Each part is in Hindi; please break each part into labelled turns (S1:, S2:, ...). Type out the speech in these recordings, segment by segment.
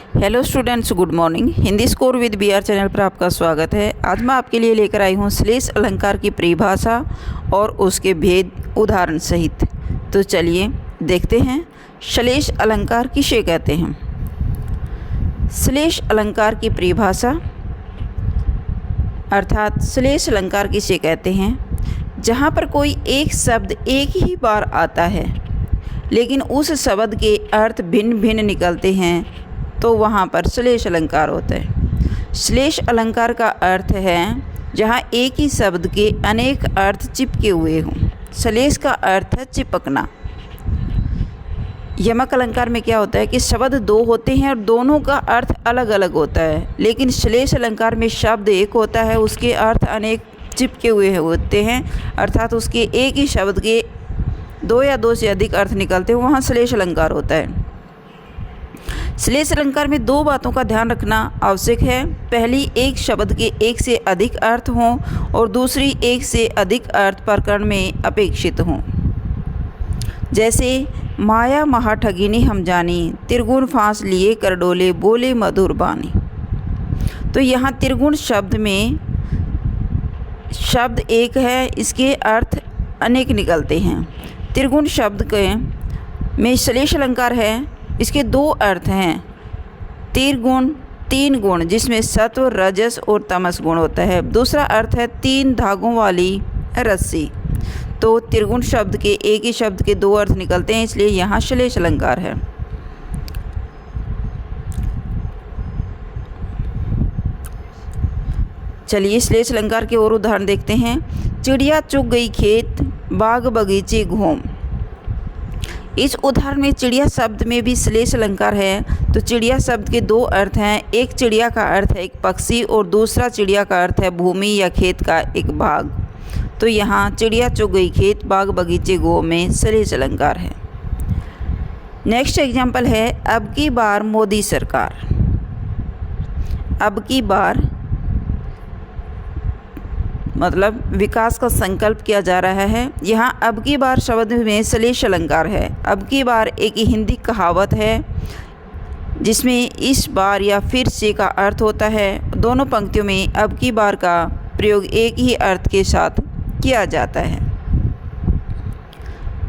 S1: Hello students, good morning. Hindi score with BR channel पर आपका स्वागत है। आज मैं आपके लिए लेकर आई हूँ श्लेष अलंकार की परिभाषा और उसके भेद उदाहरण सहित। तो चलिए देखते हैं श्लेष अलंकार किसे कहते हैं। श्लेष अलंकार की परिभाषा अर्थात श्लेष अलंकार किसे कहते हैं, जहाँ पर कोई एक शब्द एक ही बार आता है लेकिन उस शब्द के अर्थ भिन्न भिन्न निकलते हैं तो वहाँ पर श्लेष अलंकार होता है। श्लेष अलंकार का अर्थ है जहाँ एक ही शब्द के अनेक अर्थ चिपके हुए हों। श्लेष का अर्थ है चिपकना। यमक अलंकार में क्या होता है कि शब्द दो होते हैं और दोनों का अर्थ अलग अलग होता है, लेकिन श्लेष अलंकार में शब्द एक होता है, उसके अर्थ अनेक चिपके हुए होते हैं, अर्थात उसके एक ही शब्द के दो या दो से अधिक अर्थ निकलते हैं, वहाँ श्लेष अलंकार होता है। श्लेष अलंकार में दो बातों का ध्यान रखना आवश्यक है। पहली, एक शब्द के एक से अधिक अर्थ हों और दूसरी, एक से अधिक अर्थ प्रकरण में अपेक्षित हों। जैसे माया महा ठगिनी हम जानी, त्रिगुण फांस लिए कर डोले, बोले मधुर बानी। तो यहाँ त्रिगुण शब्द में शब्द एक है, इसके अर्थ अनेक निकलते हैं। त्रिगुण शब्द के में श्लेष अलंकार है, इसके दो अर्थ हैं। त्रिगुण तीन गुण, जिसमें सत्व, रजस और तमस गुण होता है। दूसरा अर्थ है तीन धागों वाली रस्सी। तो त्रिगुण शब्द के एक ही शब्द के दो अर्थ निकलते हैं, इसलिए यहाँ श्लेष अलंकार है। चलिए श्लेष अलंकार के और उदाहरण देखते हैं। चिड़िया चुग गई खेत, बाग बगीचे घूम। इस उदाहरण में चिड़िया शब्द में भी श्लेष अलंकार है। तो चिड़िया शब्द के दो अर्थ हैं। एक चिड़िया का अर्थ है एक पक्षी और दूसरा चिड़िया का अर्थ है भूमि या खेत का एक भाग। तो यहाँ चिड़िया चुग गई खेत, बाग बगीचे घूम में श्लेष अलंकार है। नेक्स्ट एग्जाम्पल है अब की बार मोदी सरकार। अब की बार मतलब विकास का संकल्प किया जा रहा है। यहाँ अब की बार शब्द में श्लेष अलंकार है। अब की बार एक हिंदी कहावत है जिसमें इस बार या फिर से का अर्थ होता है। दोनों पंक्तियों में अब की बार का प्रयोग एक ही अर्थ के साथ किया जाता है।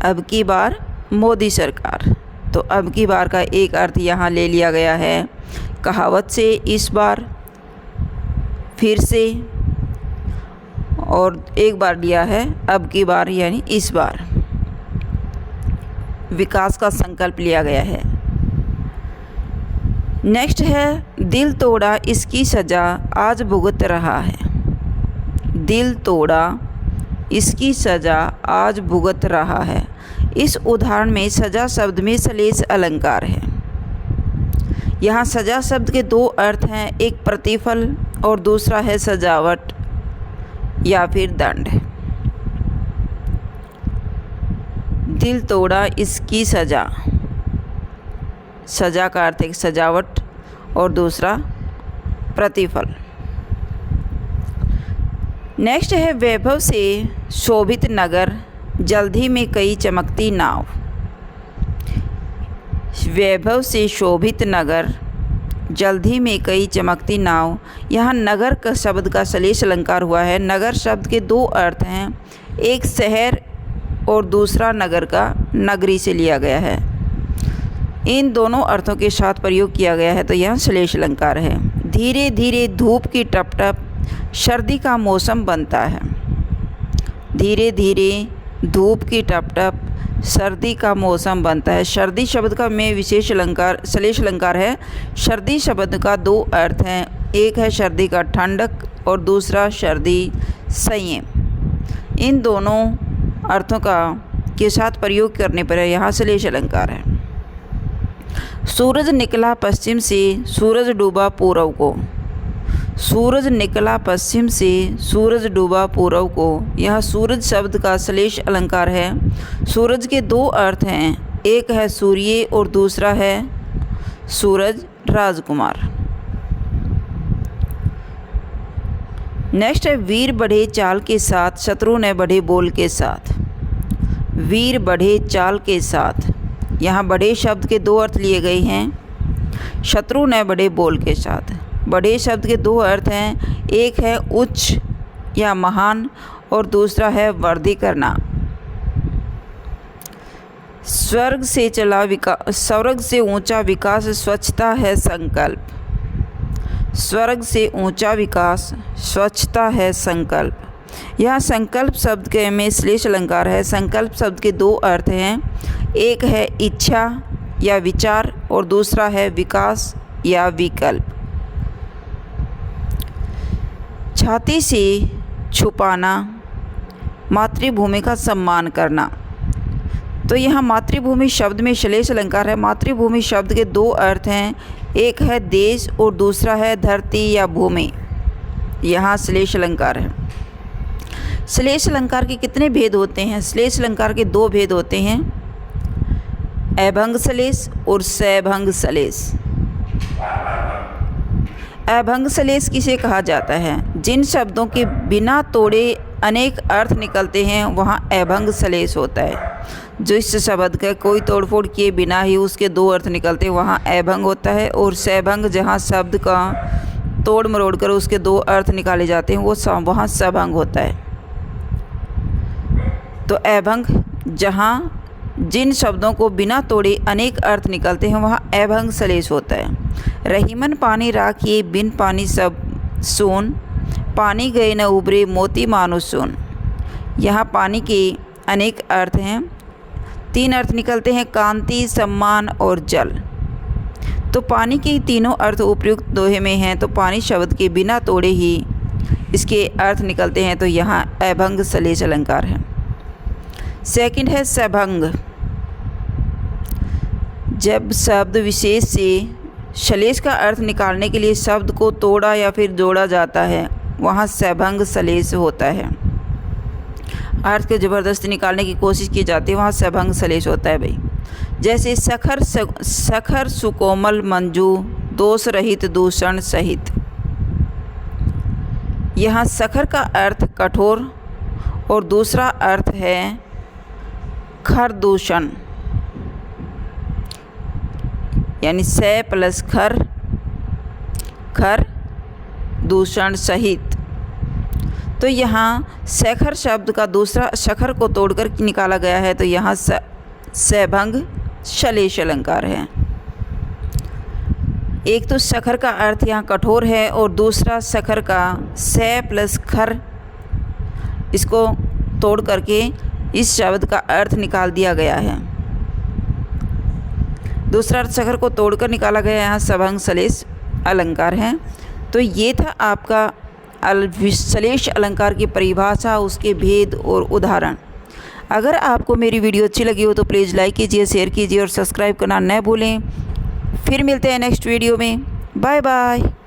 S1: अब की बार मोदी सरकार, तो अब की बार का एक अर्थ यहाँ ले लिया गया है कहावत से, इस बार, फिर से, और एक बार लिया है अब की बार यानी इस बार। विकास का संकल्प लिया गया है। नेक्स्ट है दिल तोड़ा इसकी सज़ा आज भुगत रहा है। दिल तोड़ा इसकी सज़ा आज भुगत रहा है। इस उदाहरण में सज़ा शब्द में श्लेष अलंकार है। यहाँ सज़ा शब्द के दो अर्थ हैं, एक प्रतिफल और दूसरा है सजावट या फिर दंड। दिल तोड़ा इसकी सज़ा, सज़ा का अर्थ एक सजावट और दूसरा प्रतिफल। नेक्स्ट है वैभव से शोभित नगर, जल्दी में कई चमकती नाव। वैभव से शोभित नगर, जल्दी में कई चमकती नाव। यहाँ नगर का शब्द का श्लेष अलंकार हुआ है। नगर शब्द के दो अर्थ हैं, एक शहर और दूसरा नगर का नगरी से लिया गया है। इन दोनों अर्थों के साथ प्रयोग किया गया है, तो यह श्लेष अलंकार है। धीरे धीरे धूप की टपटप, सर्दी का मौसम बनता है। धीरे धीरे धूप की टपटप, सर्दी का मौसम बनता है। सर्दी शब्द का में विशेष अलंकार श्लेष अलंकार है। सर्दी शब्द का दो अर्थ हैं, एक है सर्दी का ठंडक और दूसरा सर्दी संयम। इन दोनों अर्थों का के साथ प्रयोग करने पर यहाँ श्लेष अलंकार है। सूरज निकला पश्चिम से, सूरज डूबा पूर्व को। सूरज निकला पश्चिम से, सूरज डूबा पूर्व को। यह सूरज शब्द का श्लेष अलंकार है। सूरज के दो अर्थ हैं, एक है सूर्य और दूसरा है सूरज राजकुमार। नेक्स्ट है वीर बढ़े चाल के साथ, शत्रु ने बढ़े बोल के साथ। वीर बढ़े चाल के साथ, यहाँ बढ़े शब्द के दो अर्थ लिए गए हैं। शत्रु न बढ़े बोल के साथ। बढ़े शब्द के दो अर्थ हैं, एक है उच्च या महान और दूसरा है वृद्धि करना। स्वर्ग से ऊंचा विकास स्वच्छता है संकल्प। स्वर्ग से ऊंचा विकास स्वच्छता है संकल्प। यहाँ संकल्प शब्द के में श्लेष अलंकार है। संकल्प शब्द के दो अर्थ हैं, एक है इच्छा या विचार और दूसरा है विकास या विकल्प। छाती से छुपाना, मातृभूमि का सम्मान करना। तो यहाँ मातृभूमि शब्द में श्लेष अलंकार है। मातृभूमि शब्द के दो अर्थ हैं, एक है देश और दूसरा है धरती या भूमि। यहाँ श्लेष अलंकार है। श्लेष अलंकार के कितने भेद होते हैं? श्लेष अलंकार के दो भेद होते हैं, अभंग श्लेष और सैभंग श्लेष। अभंग श्लेष किसे कहा जाता है? जिन शब्दों के बिना तोड़े अनेक अर्थ निकलते हैं वहाँ अभंग श्लेष होता है। जो इस शब्द का कोई तोड़फोड़ किए बिना ही उसके दो अर्थ निकलते हैं वहाँ अभंग होता है। और सैभंग जहाँ शब्द का तोड़ मरोड़ कर उसके दो अर्थ निकाले जाते हैं वो वहाँ सभंग होता है। तो अभंग जहाँ जिन शब्दों को बिना तोड़े अनेक अर्थ निकलते हैं वहाँ अभंग श्लेष होता है। रहीमन पानी राखिए बिन पानी सब सोन, पानी गए न उबरे मोती मानो सोन। यहाँ पानी के अनेक अर्थ हैं, तीन अर्थ निकलते हैं, कांति, सम्मान और जल। तो पानी के तीनों अर्थ उपयुक्त दोहे में हैं, तो पानी शब्द के बिना तोड़े ही इसके अर्थ निकलते हैं, तो यहाँ अभंग श्लेष अलंकार है। सेकंड है सभंग। जब शब्द विशेष से श्लेष का अर्थ निकालने के लिए शब्द को तोड़ा या फिर जोड़ा जाता है वहाँ सभंग श्लेष होता है। अर्थ को ज़बरदस्ती निकालने की कोशिश की जाती है वहाँ सभंग श्लेष होता है भाई। जैसे सखर सुकोमल मंजू, दोष रहित दूषण सहित। यहाँ सखर का अर्थ कठोर और दूसरा अर्थ है खर दूषण, यानी से प्लस खर, खर दूषण सहित। तो यहाँ शेखर शब्द का दूसरा शखर को तोड़कर निकाला गया है, तो यहाँ सैभंग श्लेष अलंकार है। एक तो शखर का अर्थ यहाँ कठोर है और दूसरा शखर का से प्लस खर, इसको तोड़ करके इस शब्द का अर्थ निकाल दिया गया है। दूसरा अर्थ शखर को तोड़कर निकाला गया, यहाँ सभंग श्लेष अलंकार है। तो ये था आपका श्लेष अलंकार की परिभाषा, उसके भेद और उदाहरण। अगर आपको मेरी वीडियो अच्छी लगी हो तो प्लीज़ लाइक कीजिए, शेयर कीजिए और सब्सक्राइब करना न भूलें। फिर मिलते हैं नेक्स्ट वीडियो में। Bye bye.